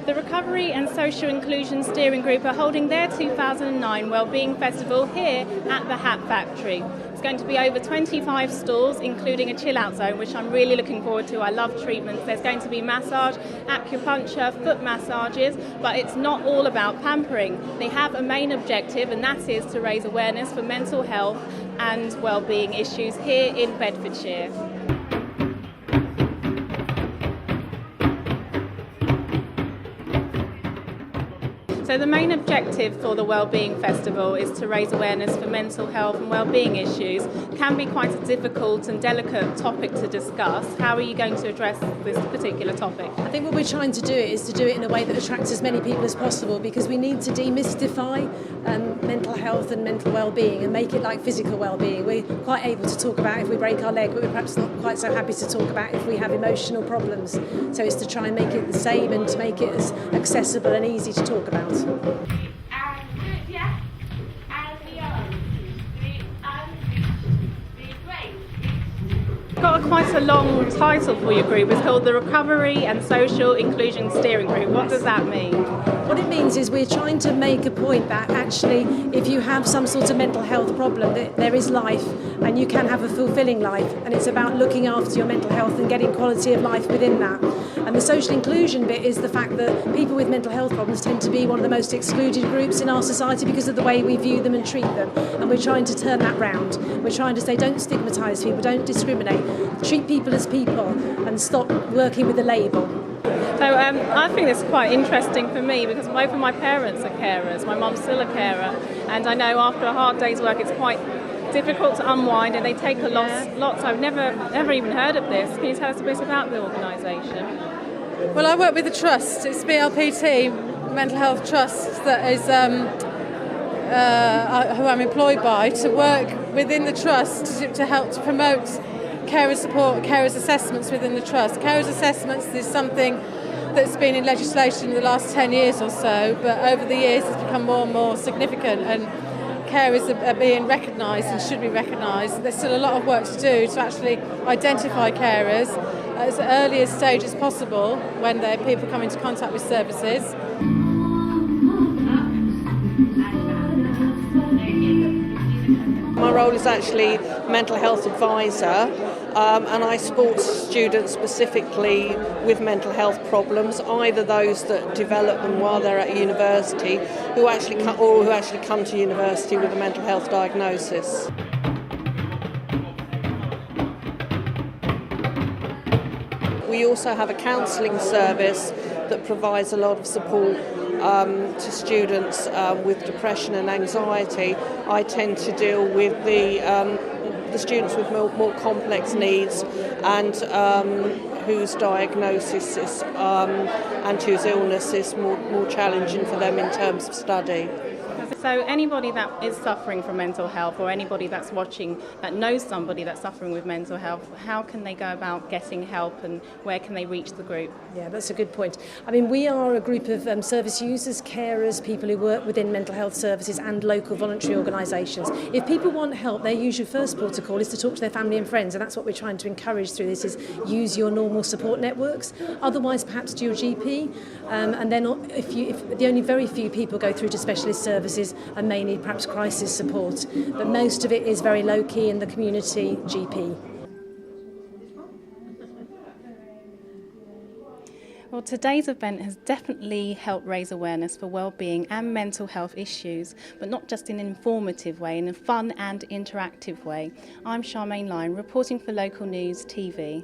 The Recovery and Social Inclusion Steering Group are holding their 2009 Wellbeing Festival here at the Hat Factory. It's going to be over 25 stalls, including a chill-out zone, which I'm really looking forward to. I love treatments. There's going to be massage, acupuncture, foot massages, but it's not all about pampering. They have a main objective, and that is to raise awareness for mental health and wellbeing issues here in Bedfordshire. So the main objective for the Wellbeing Festival is to raise awareness for mental health and wellbeing issues. It can be quite a difficult and delicate topic to discuss. How are you going to address this particular topic? I think what we're trying to do is to do it in a way that attracts as many people as possible, because we need to demystify mental health and mental well-being and make it like physical well-being. We're quite able to talk about if we break our leg, but we're perhaps not quite so happy to talk about if we have emotional problems. So it's to try and make it the same and to make it as accessible and easy to talk about. Got quite a long title for your group. It's called the Recovery and Social Inclusion Steering Group. What does that mean? What it means is we're trying to make a point that actually if you have some sort of mental health problem, there is life and you can have a fulfilling life, and it's about looking after your mental health and getting quality of life within that. And the social inclusion bit is the fact that people with mental health problems tend to be one of the most excluded groups in our society because of the way we view them and treat them, and we're trying to turn that round. We're trying to say don't stigmatise people, don't discriminate, treat people as people and stop working with a label. So I think this is quite interesting for me because both of my parents are carers. My mum's still a carer, and I know after a hard day's work it's quite difficult to unwind, and they take a lot. I've never even heard of this. Can you tell us a bit about the organisation? Well, I work with a trust. It's BLPT, Mental Health Trust, that is who I'm employed by to work within the trust to help to promote carer support, carers assessments within the trust. Carers assessments is something that's been in legislation in the last 10 years or so, but over the years it's become more and more significant, and carers are being recognised and should be recognised. There's still a lot of work to do to actually identify carers at as early a stage as possible when people come into contact with services. My role is actually mental health advisor, and I support students specifically with mental health problems, either those that develop them while they're at university, who actually come to university with a mental health diagnosis. We also have a counselling service that provides a lot of support to students with depression and anxiety. I tend to deal with the students with more complex needs and whose diagnosis is, and whose illness is more challenging for them in terms of study. So anybody that is suffering from mental health, or anybody that's watching that knows somebody that's suffering with mental health, how can they go about getting help and where can they reach the group? Yeah, that's a good point. I mean, we are a group of service users, carers, people who work within mental health services and local voluntary organisations. If people want help, their usual first protocol is to talk to their family and friends, and that's what we're trying to encourage through this, is use your normal support networks. Otherwise, perhaps to your GP, and then if the only very few people go through to specialist services and may need perhaps crisis support, but most of it is very low-key in the community GP. Well, today's event has definitely helped raise awareness for wellbeing and mental health issues, but not just in an informative way, in a fun and interactive way. I'm Charmaine Lyon, reporting for Local News TV.